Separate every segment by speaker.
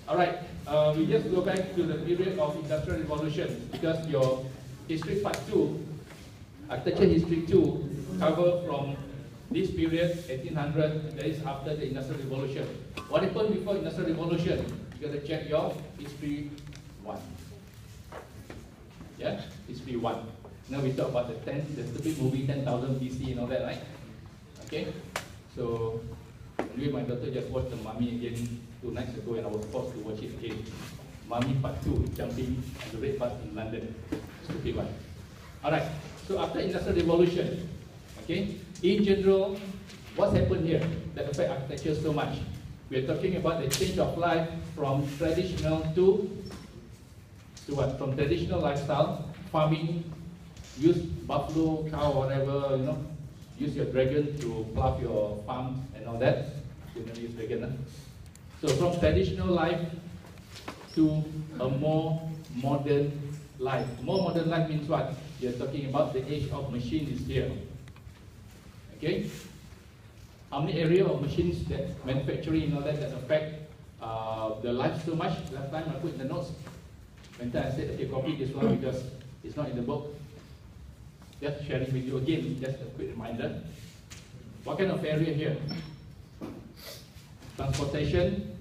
Speaker 1: Alright, we just go back to the period of Industrial Revolution because your history part 2, architecture history 2, cover from this period, 1800, that is after the Industrial Revolution. What happened before Industrial Revolution? You got to check your history 1. Yeah, history 1. Now we talk about the stupid movie 10,000 BC and all that, right? Okay, so anyway, my daughter just watched The Mummy again 2 nights ago and I was forced to watch it again. Mummy Part 2, jumping on the red bus in London. Stupid one. Alright, so after Industrial Revolution, okay, in general, what's happened here that affect architecture so much? We are talking about the change of life from traditional to what? From traditional lifestyle, farming, use buffalo, cow, whatever, you know, use your dragon to plow your farm and all that. You don't use dragon, huh? So from traditional life to a more modern life. More modern life means what? You're talking about the age of machine is here. Okay? How many area of machines that manufacturing and all that affect the life so much? Last time I put in the notes. When I said, okay, copy this one because it's not in the book. Just sharing with you again, just a quick reminder. What kind of area here? Transportation.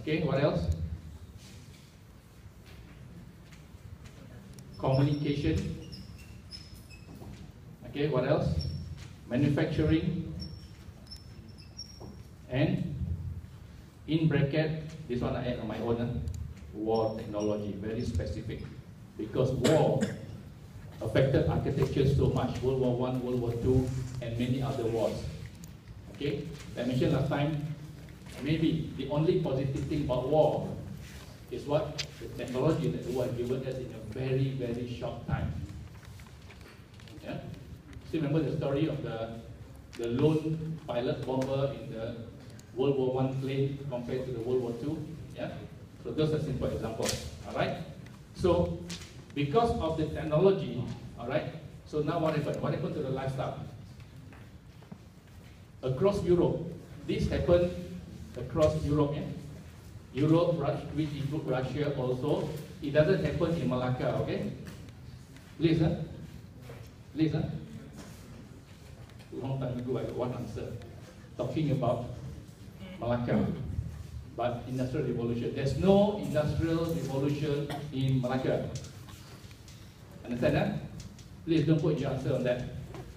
Speaker 1: Okay, what else? Communication. Okay, what else? Manufacturing. And in bracket, this one I add on my own, war technology, very specific. Because war affected architecture so much, World War I, World War II, and many other wars. Okay, I mentioned last time, maybe the only positive thing about war is what? The technology that the war has given us in a very, very short time. Yeah? Still remember the story of the lone pilot bomber in the World War I plane compared to the World War II? Yeah? So those are simple examples. Alright? So because of the technology, alright, so now what happened? What happened to the lifestyle? Across Europe, this happened across Europe, yeah? Europe, which include Russia also. It doesn't happen in Malacca, okay? Please, huh? Please, huh? Long time ago I got one answer, talking about Malacca. But Industrial Revolution, there's no Industrial Revolution in Malacca. Understand that? Please don't put your answer on that.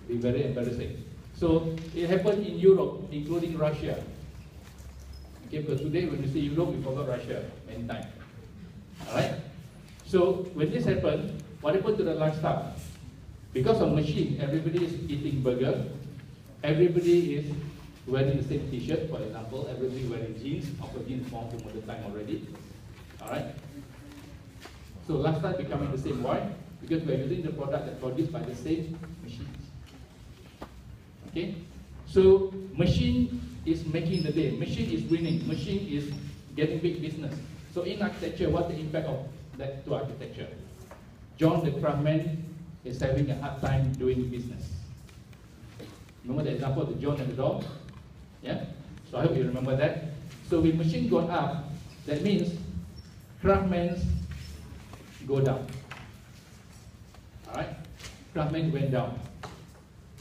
Speaker 1: It'll be very embarrassing. So it happened in Europe, including Russia. Okay, because today when we say Europe, we forgot Russia many times. Alright? So when this happened, what happened to the lifestyle? Because of machine, everybody is eating burger. Everybody is wearing the same t-shirt, for example. Everybody wearing jeans. After jeans formed from modern time already. Alright? So lifestyle becoming the same. Why? Because we are using the product that produced by the same machines. Okay? So machine is making the day. Machine is winning. Machine is getting big business. So in architecture, what's the impact of that to architecture? John the craftsman is having a hard time doing business. Remember the example of the John and the dog? Yeah? So I hope you remember that. So with machine gone up, that means craftsmen go down. Alright? Craftsmen went down.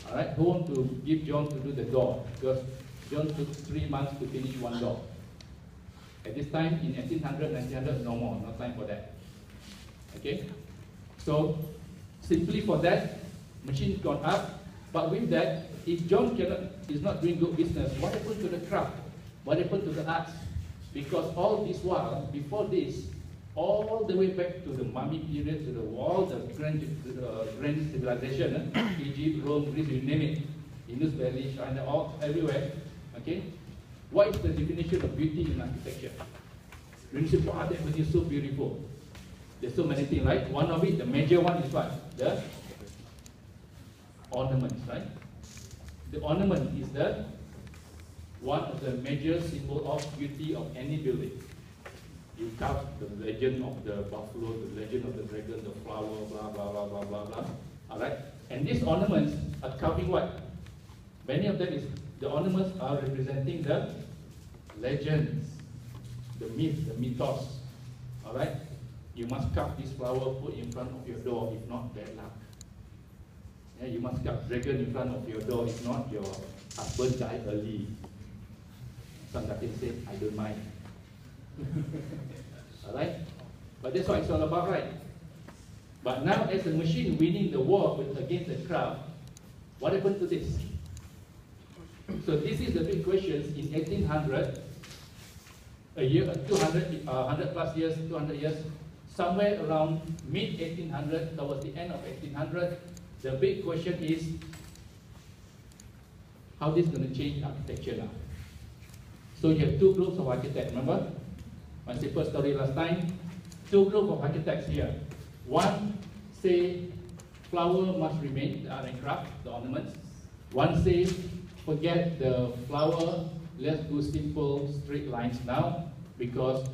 Speaker 1: Alright? Who want to give John to do the door? Because John took 3 months to finish one door. At this time, in 1800, 1900, no more, no time for that. Okay? So, simply for that, machine gone up, but with that, if John is not doing good business, what happened to the craft? What happened to the arts? Because all this while, before this, all the way back to the Mummy period, to the wall, the grand civilization, Egypt, Rome, Greece, you name it, Indus Valley, China, all everywhere. Okay, what is the definition of beauty in architecture? When you say, wow, that is so beautiful. There's so many things, right? One of it, the major one is what? The ornaments, right? The ornament is the one of the major symbol of beauty of any building. You carve the legend of the buffalo, the legend of the dragon, the flower, blah, blah, blah, blah, blah, blah. Alright? And these ornaments are carving what? Many of them is, the ornaments are representing the legends. the myth, the mythos. All right? You must cut this flower, put in front of your door, if not, bad luck. Yeah, you must cut dragon in front of your door, if not, your husband died early. Some Datin said, I don't mind. All right? But that's what it's all about, right? But now, as the machine winning the war against the crowd, what happened to this? So this is the big question. In 1800, a year, 100 plus years, 200 years, somewhere around mid-1800, towards the end of 1800, the big question is, how this is going to change architecture now? So you have two groups of architects, remember? My simple story last time. Two groups of architects here. One say flower must remain, the art and craft, the ornaments. One say forget the flower, let's do simple straight lines now because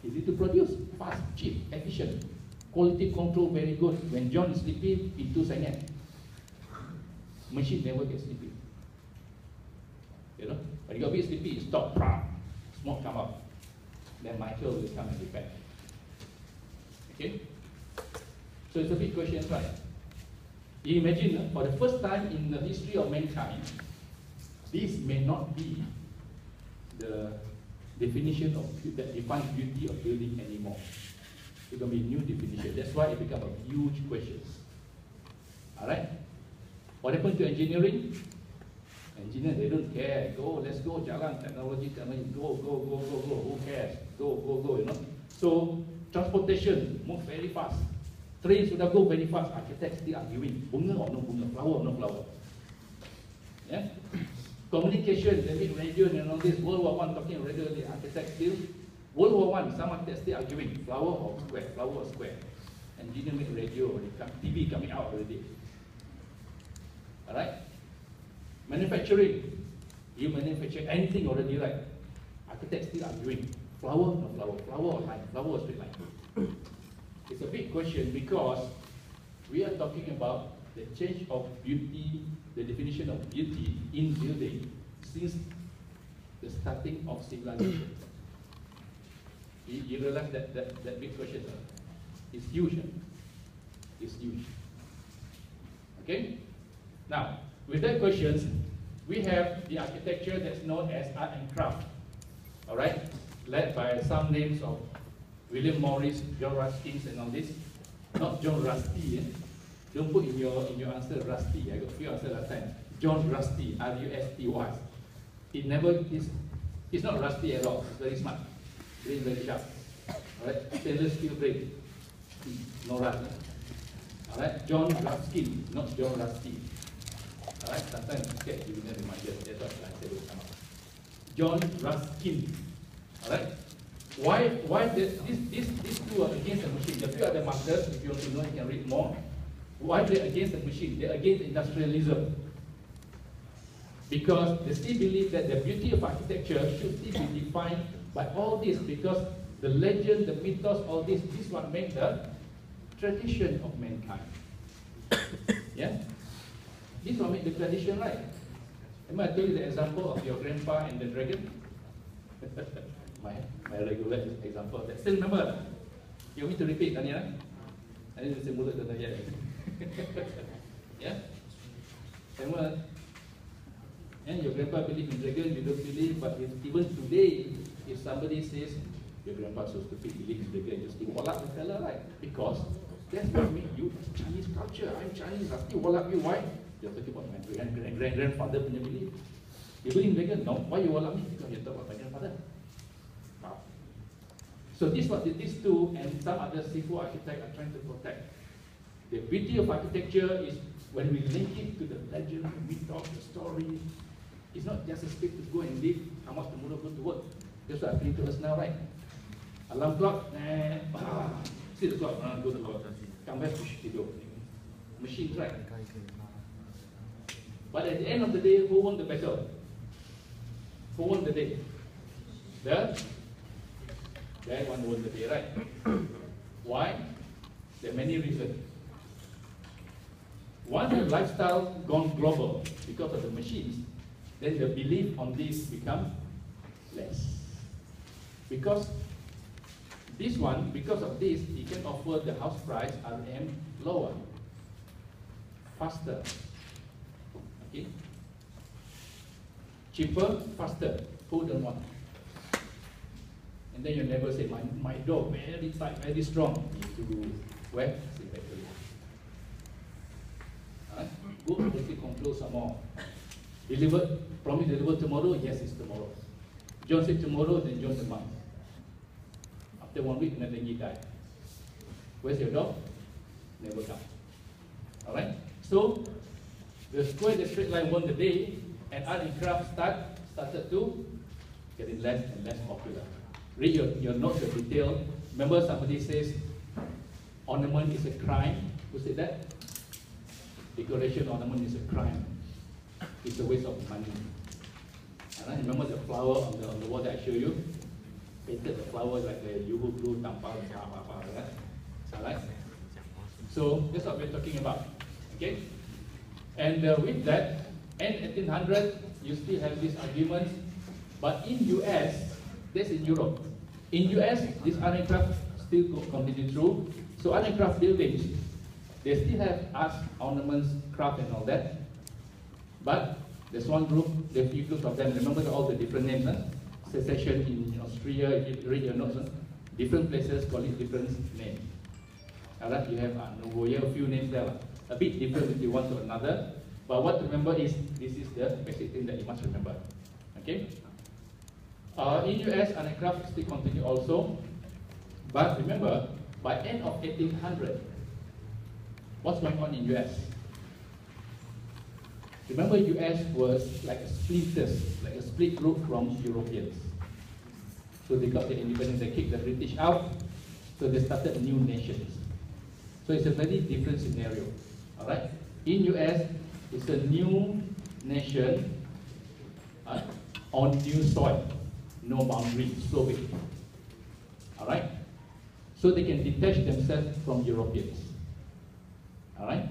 Speaker 1: easy to produce, fast, cheap, efficient. Quality control very good. When John is sleepy, pintu sangat. Machine never gets sleepy. You know, when you got a bit sleepy, stop, smoke come out. Then Michael will come and repair. Okay? So it's a big question, right? You imagine, for the first time in the history of mankind, this may not be the definition of that defines beauty of building anymore. It's going to be a new definition. That's why it becomes a huge question. Alright? What happened to engineering? Engineers, they don't care. Go, let's go, jalan, technology, go, who cares? Go, you know. So, transportation, move very fast. Trains sudah go very fast. Architects still arguing. Bunga or no bunga, flower or no flower. Yeah? Communication, they make radio and all this. World War I talking radio, the architects still. World War I, some architects still arguing. Flower or square. Engineer make radio, TV coming out already. Alright? Manufacturing, you manufacture anything already, right? Architects still arguing. Flower, no flower, flower or line, flower or straight line. It's a big question because we are talking about the change of beauty, the definition of beauty in building since the starting of civilization. You realize that big question is huge. It's huge. Okay? Now, with that question, we have the architecture that's known as art and craft. All right? Led by some names of William Morris, John Ruskin, and all this. Not John Rusty. Don't put in your answer Rusty. I got a few answers last time. John Rusty, R-U-S-T-Y. He's not rusty at all. He's very smart. Brain very sharp. All right? Stainless steel brain. No rust. All right? John Ruskin, not John Rusty. All right? Sometimes you get you never remind us. That's what I said will come out. John Ruskin. All right? Why these two are against the machine? The few other markers, if you want to know, you can read more. Why they're against the machine? They're against industrialism. Because they still believe that the beauty of architecture should still be defined by all this, because the legend, the mythos, all this is what makes the tradition of mankind. Yeah? This is what makes the tradition, right? Remember I told you the example of your grandpa and the dragon? my regular example of that. Still remember? You want me to repeat, Daniel? I need to say mulut dan Daniel. Yeah? Remember? And your grandpa believe in dragon, you don't believe, but even today, if somebody says, your grandpa so stupid, believe in dragon, you still wallop the fella, right? Because that's what makes you Chinese culture. I'm Chinese, I still wallop you. Why? You're talking about my grandfather punya belief. You believe in dragon? No. Why you wallop me? Because you talk about my grandfather. Wow. So this is what these two and some other Sifu architects are trying to protect. The beauty of architecture is when we link it to the legend, the mythos, the story. It's not just a space to go and live, come out tomorrow, go to work. That's what I'm doing to us now, right? Alarm clock, see the clock, go to work. Come back to studio. Machines, right? But at the end of the day, who won the battle? Who won the day? The one won the day, right? Why? There are many reasons. Once the lifestyle gone global because of the machines, then the belief on this become less. Because this one, because of this, it can offer the house price RM lower, faster. Okay? Cheaper, faster. Who don't want? And then your neighbor say, my door very tight, very strong. You need to where? Say factory. Go quality control some more. Deliver, promise deliver tomorrow, yes, it's tomorrow. John said tomorrow, then John said month. After 1 week, another dengue died. Where's your dog? Never come. Alright? So, the square, the straight line won the day, and art and craft started to getting less and less popular. Read your notes, your detail. Remember somebody says, ornament is a crime. Who said that? Decoration ornament is a crime. It's a waste of money. And remember the flower on the wall that I showed you? Painted the flowers like the Yuhu blue, Tampal, right? So that's what we're talking about. Okay? And with that, end 1800, you still have these arguments. But in US, that's in Europe. In US, this art and craft still continue through. So art and craft buildings, they still have arts, ornaments, craft and all that. But there's one group, there are a few groups of them. Remember all the different names, huh? Secession in Austria, if you read your notes, huh? Different places call it different names. Alright, you have Novoya, a few names there. A bit different with one to another. But what to remember is, this is the basic thing that you must remember. Okay? In US, art and craft still continue also. But remember, by end of 1800, what's going on in US? Remember, US was like a splinters, like a split group from Europeans. So they got their independence, they kicked the British out, so they started new nations. So it's a very different scenario, all right? In US, it's a new nation on new soil, no boundary, Soviet, all right? So they can detach themselves from Europeans, all right?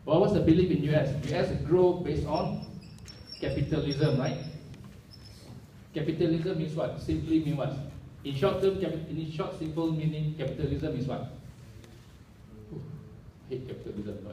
Speaker 1: Well, what's the belief in US? US grow based on capitalism, right? Capitalism means what? Simply means what? In short term, in short, simple meaning, capitalism is what? Hate capitalism, no